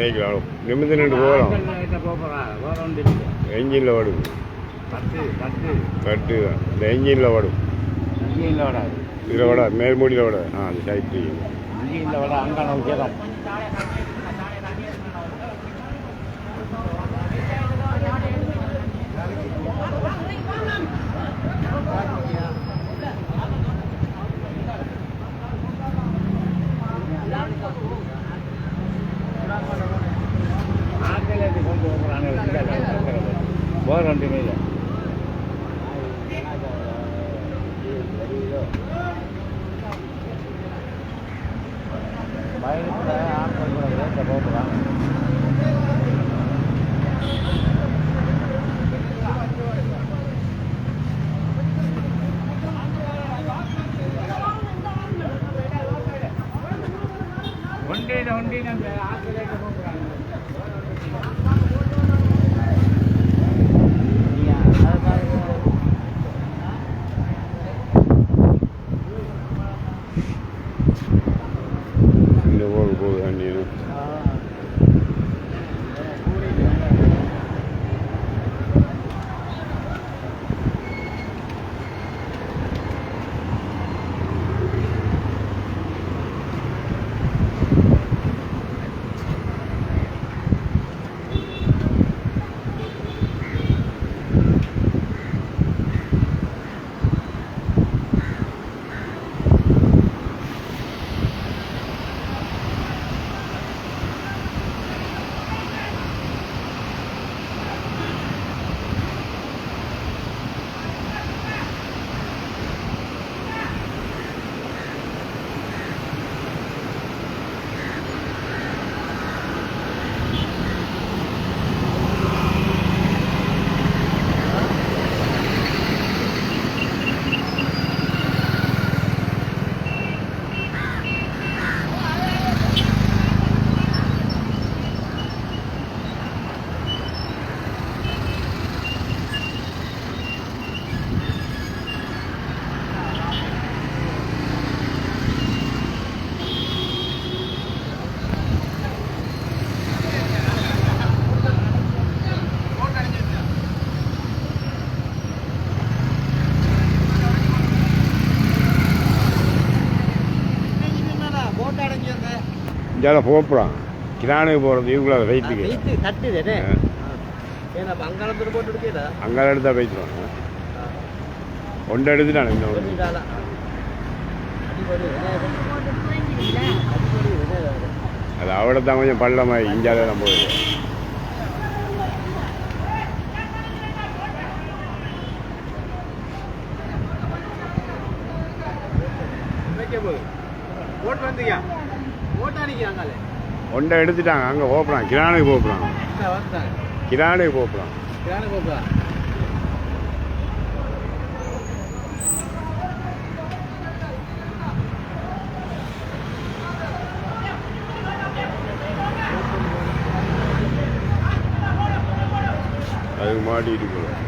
கிடைக்கலாம் நிமிந்து நின்று போகலாம் என்ஜினில் ஓடும் கட்டு இந்த என்ஜினில் ஓடும் இதில் விட மேல்மூடியில் விட அந்த சைட்டு இன்ஜினில் விட அங்கே நோக்கியதான் போர் வண்டி மேல பயணத்தில் ஆட்கள் போகலாம் வண்டியில் அந்த ஆட்கள் போகிறாங்க இங்கே போகலாம் கிரானுக்கு போகிறது இவங்கள வெயிட்டுக்கு அங்கே எடுத்தால் போயிட்டுருவாங்க ஒன்றை எடுத்துட்டானு இன்னும் அது அவட தான் கொஞ்சம் பள்ளமாக இஞ்சாலே தான் போகுது ஒன்றை எடுத்துட்டாங்க அங்கே போகலாம் கிரானுக்கு போகலாம் கிரானுக்கு போகலாம் அதுக்கு மாட்டிட்டு போகலாம்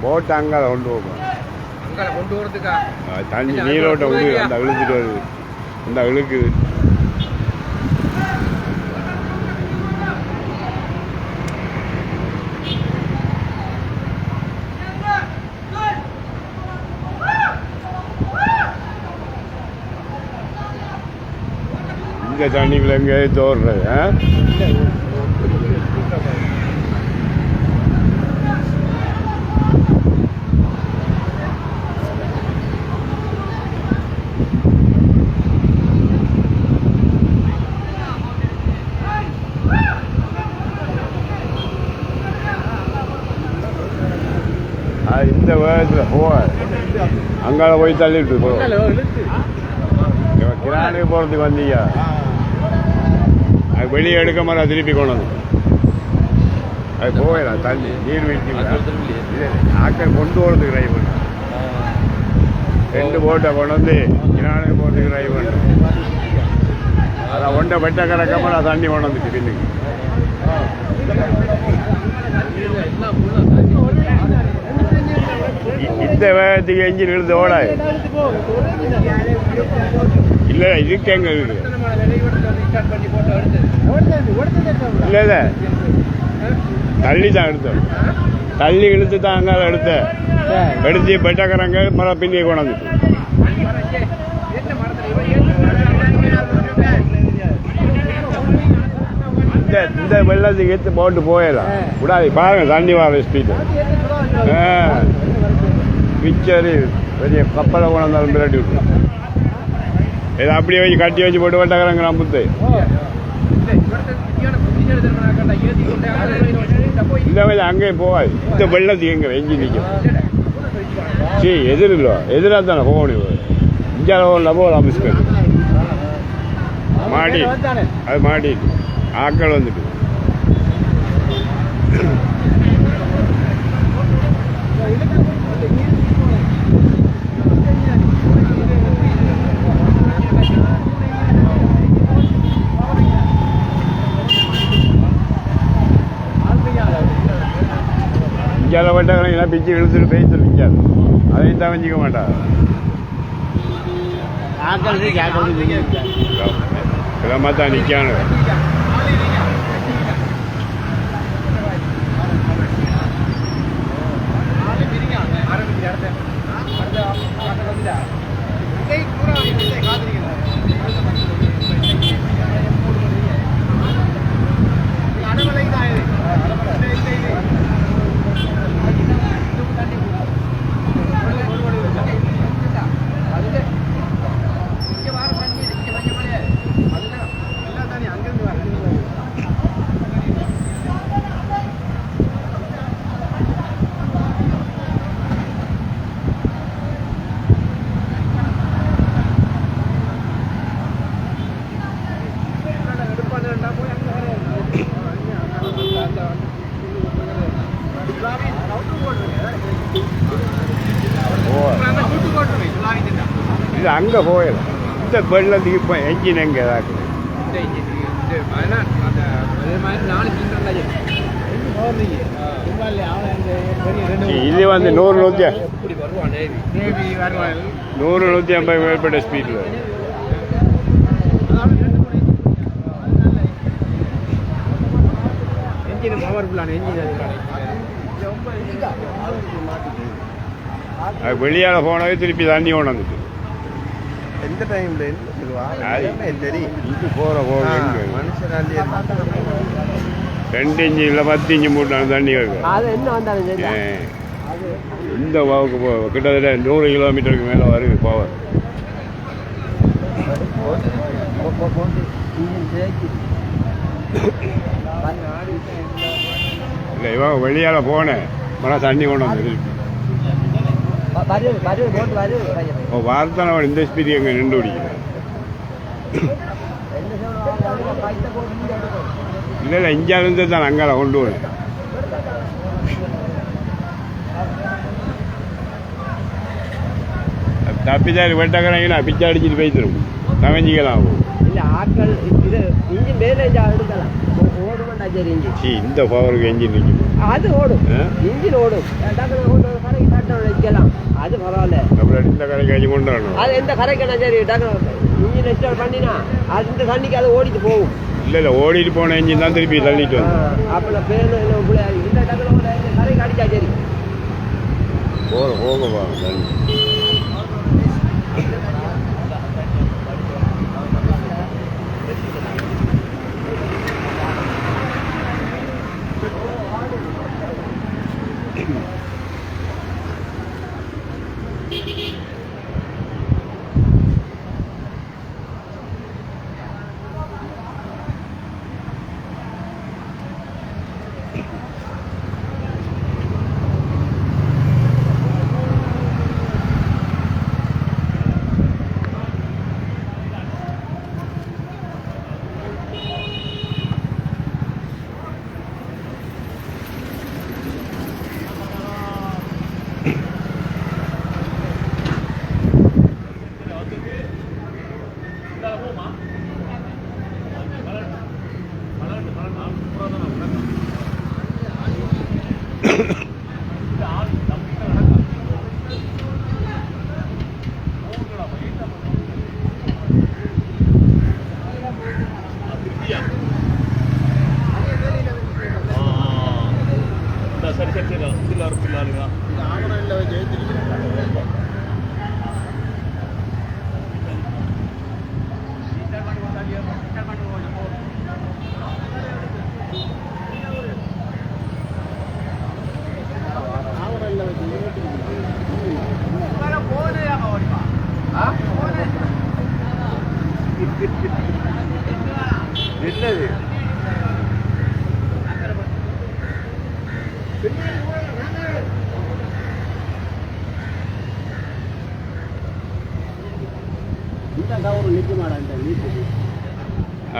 போட்டு அங்கே கொண்டு போகும் கொண்டு போகிறதுக்கா தண்ணி நீரோட்டம் அந்த இழுத்துட்டு வருது இந்த இழுக்குது இந்த தண்ணிக்குள்ள எங்கேயே தோறுறது இந்த வேகத்தில் அங்கால போய் தள்ளிட்டு போ கிரானுக்கு போகிறதுக்கு வந்தீங்க அது வெளியே எடுக்க மாதிரி திருப்பி கொண்டு வந்து அது போகலாம் தண்ணி நீர் வீழ்ச்சி ஆக்கள் கொண்டு போகிறதுக்கு ட்ரை பண்ண 2 போட்டை கொண்டு வந்து கிணறு போகிறதுக்கு ட்ரை பண்ண அதான் ஒன்றை வெட்ட கறக்காமல் நான் தண்ணி கொண்டு வந்துச்சு பின்னுக்கு இந்த வேகத்துக்கு எஞ்சின் இழுத்து ஓடாது இல்லை இதுக்கு எங்கே இருக்கு இல்லை இல்லை தள்ளி தான் எடுத்தோம் தள்ளி இழுத்து தான் அங்கே எடுத்தேன் எடுத்து பெட்டக்கரங்க மரம் பின்னி கொண்டு வந்துட்டு இந்த வெள்ளத்துக்கு எடுத்து போட்டு போயிடலாம் விடாது பாருங்க தண்ணி வர ஸ்பீடு பிக்சரு பெரிய கப்பலை கொண்டு வந்தாலும் மிரட்டி விட்டுரும் இதை அப்படியே வச்சு கட்டி வச்சு போட்டு வெட்டக்கரங்க நான் புத்து இந்த மாதிரி அங்கேயும் போகாது இந்த வெள்ளத்துக்கு எங்கே எஞ்சி நிற்கும் சரி எதிரில்லோ எதிராக தானே போகணும் இந்தியாவில் போகலாம் பிஸ்கட் மாடி அது மாடி ஆக்கள் வந்துட்டு இந்தியாவில் வெட்டக்கணக்கினா பிச்சு இழுத்துட்டு பேசிட்டு நிற்காது அதையும் தவஞ்சிக்க மாட்டாங்க கிளம்ப தான் நிற்கானு இது அங்கே போயிடலாம் இந்த வெள்ளத்துக்கு இப்போ என்ஜின் எங்கே இதாக்குது இது வந்து 100-150 மேற்பட்ட ஸ்பீடில் அது வெளியால் போனவே திருப்பி தண்ணி கொண்டு வந்துட்டு எந்த டைம்ல இது போகிற ரெண்டு இஞ்சி இல்லை 10 இஞ்சி மூட்டாங்க தண்ணி இருக்கு இந்த வாவுக்கு கிட்டத்தட்ட 100 கிலோமீட்டருக்கு மேலே வருது பவர் இல்லை இவன் வெளியால் போனேன் மன தண்ணி கொண்டு வந்து வார்த்தை இந்த ஸ்பீடி எங்கே நின்று பிடிக்கிறேன் இல்லை இல்லை இந்தியாவிலேருந்து தான் அங்கே கொண்டு வரேன் தப்பிச்சாரு வெட்டக்கணக்கினா பிச்சை அடிச்சுட்டு போய்த்திரும் தவஞ்சிக்கலாம் இல்லை ஆட்கள் இது இன்ஜின் மேலேஜ் எடுக்கலாம் ஓடுமெண்டா சரி இன்ஜின் இந்த பவருக்கு என்ஜின் நிற்கும் அது ஓடும் இன்ஜின் ஓடும் கரைக்கு டாக்டர் வைக்கலாம் அது பரவாயில்ல அப்புறம் இந்த கரைக்கு கொண்டு வரணும் அது எந்த கரைக்குன்னா சரி டாக்டர் இன்ஜின் இன்ஸ்டால் பண்ணினா அது இந்த தண்ணிக்கு அது ஓடிட்டு போகும் இல்லை இல்லை ஓடிட்டு போன என்ஜின் தான் திருப்பி தள்ளிட்டு வந்து அப்போ பேர் இந்த டாக்டர் கரைக்கு அடிச்சா சரி போகவா தண்ணி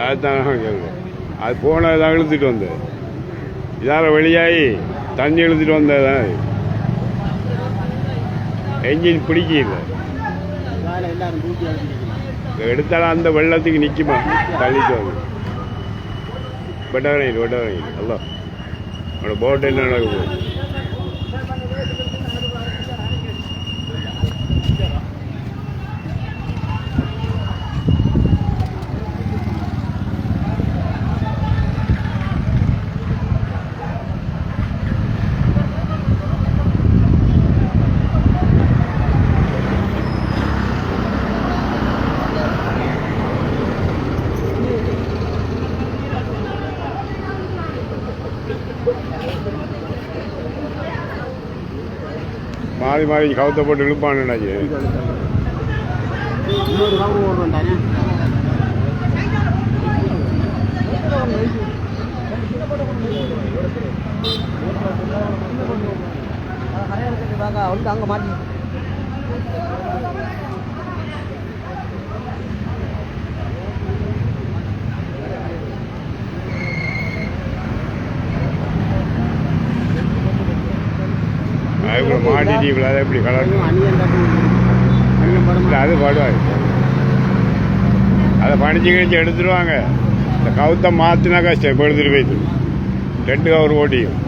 அதுதான் சொல்றேன். அது போனதான் இழுத்துட்டு வந்தது. இதால் வெளியாகி தண்ணி இழுத்துட்டு வந்தது தான் என்ஜின் பிடிக்கல. எடுத்தாலும் அந்த வெள்ளத்துக்கு நிற்குமா தள்ளிட்டு வந்து வெட்டவரையில் அல்ல அவனோட போட்டு என்ன நடக்க போகுது. மாறி மாறி கவுத்த போட்டு இழுப்பானுடாச்சு. அங்க மாட்டி அதுக்குள்ள மாட்டிட்டு அதை எப்படி கலரணும் அது பாடுவாங்க. அதை பணிச்சு கழிச்சு எடுத்துருவாங்க. இந்த கவுத்தை மாற்றினா கஷ்டம். இப்போ எடுத்துட்டு போயிட்டு 2 கவர் ஓட்டியும்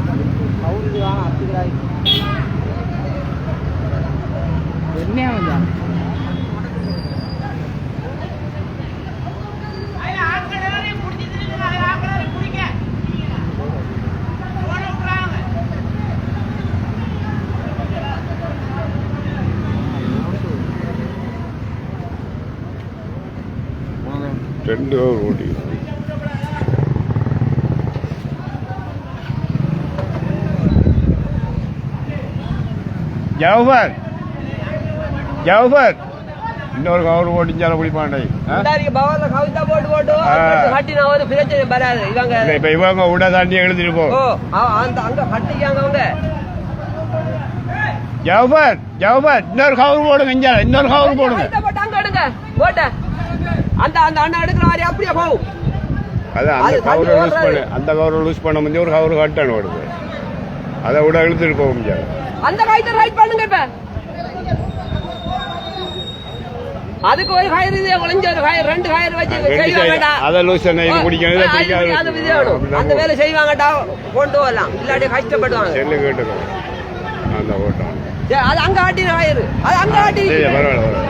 ரெண்டு கவர் ஓட்டி ஜவஹர் இன்னொரு கவர் ஓட்டிச்சாலும் பிடிப்பாண்டே. இப்ப இவங்க உட தாண்டி எழுதிட்டு போ. ஜவஹர் இன்னொரு கவர் போடுங்க. இன்னொரு கவர் போடுங்க. அந்த அந்த அண்ணா எடுக்கிற மாதிரி அப்படியே போகும். அந்த கவரை லூஸ் பண்ண முடிஞ்சு ஒரு கவர் கட்டணும் ஓடுது. அதை விட இழுத்துட்டு போக முடியாது. அந்த கயிற்ற ரைட் பண்ணுங்க. இப்ப அதுக்கு ஒரு கயிறு குறைஞ்ச ஒரு கயிறு 2 கயிறு வச்சு செய்வாங்கடா. அதை லூஸ் பண்ண இது பிடிக்கணும். அந்த வேலை செய்வாங்கடா கொண்டு வரலாம். இல்லாட்டி கஷ்டப்படுவாங்க. செல்லு கேட்டுக்கோ. அந்த ஓட்டம் அது அங்க ஆட்டின கயிறு. அது அங்க ஆட்டி பரவாயில்ல.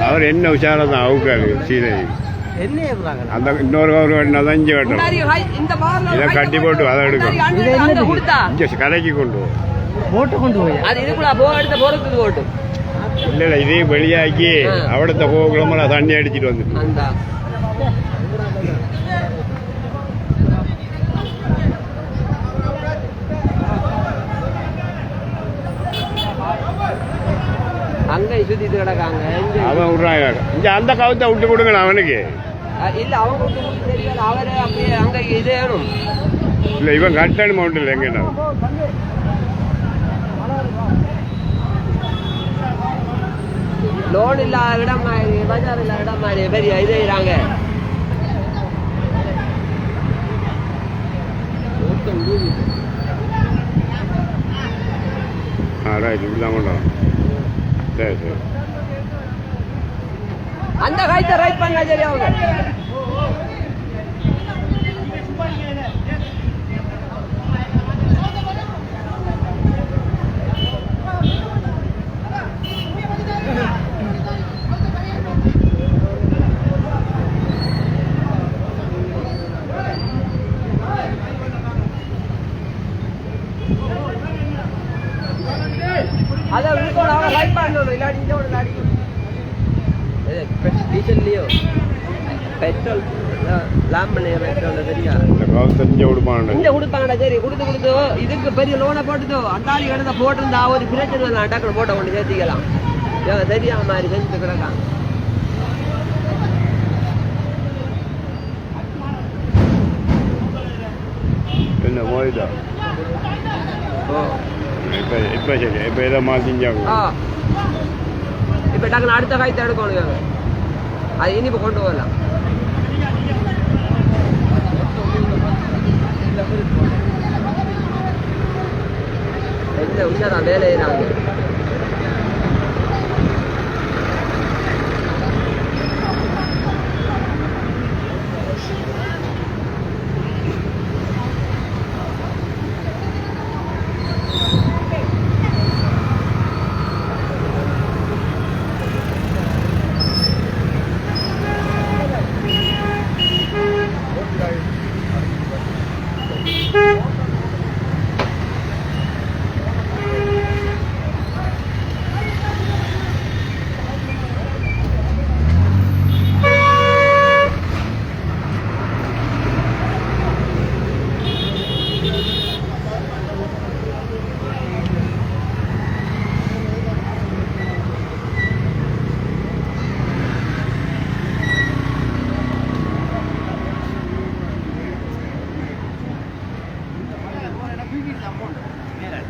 அவர் என்ன உஷாரம் தான் அவுக்காரு சீதை. அந்த இன்னொரு கவர் வேணா தான் இங்கே வெட்டணும். இதை கட்டி போட்டு அதை எடுக்கணும். கடைக்கு கொண்டு போய் அது இதுக்குள்ள போக எடுத்த போறதுக்கு போட்டு இல்ல இதே வெளியாக்கி அவடத்த போகலாம தண்ணி அடிச்சுட்டு வந்துட்டு அங்க சுத்திட்டு கிடக்காங்க. அவன் விடுறாங்க. இங்க அந்த கவுத்தை விட்டு கொடுங்க அவனுக்கு. இல்ல அவங்க விட்டு கொடுத்து தெரியாது. அவரு அப்படியே அங்க இது வேணும். இல்ல இவன் கட்டணும் மவுண்ட் இல்லை எங்க லோன் இல்லாத இடம் மாதிரி பஜார் இல்லாத இடம் மாதிரி பெரிய இது செய்யறாங்க. சரி சரி. அந்த கைத்தை ரைட் பண்ணா சரி. அவங்க அதை விழுக்கணும். அவங்க ரைட் பண்ணணும். இல்லாட்டி இங்கே ஒன்று அடிக்கணும். டீசல்லையோ பெட்ரோல் லாம்பு பெட்ரோல் தெரியா இங்க கொடுப்பாங்கடா. சரி கொடுத்து இதுக்கு பெரிய லோனை போட்டுதோ அண்டாளி இடத்த போட்டிருந்தா ஒரு பிரச்சனை இல்லை. டக்குனு போட்ட கொண்டு சேர்த்திக்கலாம். தெரியாம மாதிரி செஞ்சுட்டு கிடக்காங்க. என்ன மோயிதா இப்போ சரி இப்போ இதை மாற்றிஞ்சாங்க இப்போ டக்குன்னு அடுத்த காய்த்தை எடுக்கணும் அது இனிப்பு கொண்டு வரலாம் என்ன உஷாரா வேலை செய்யறாங்க Mira.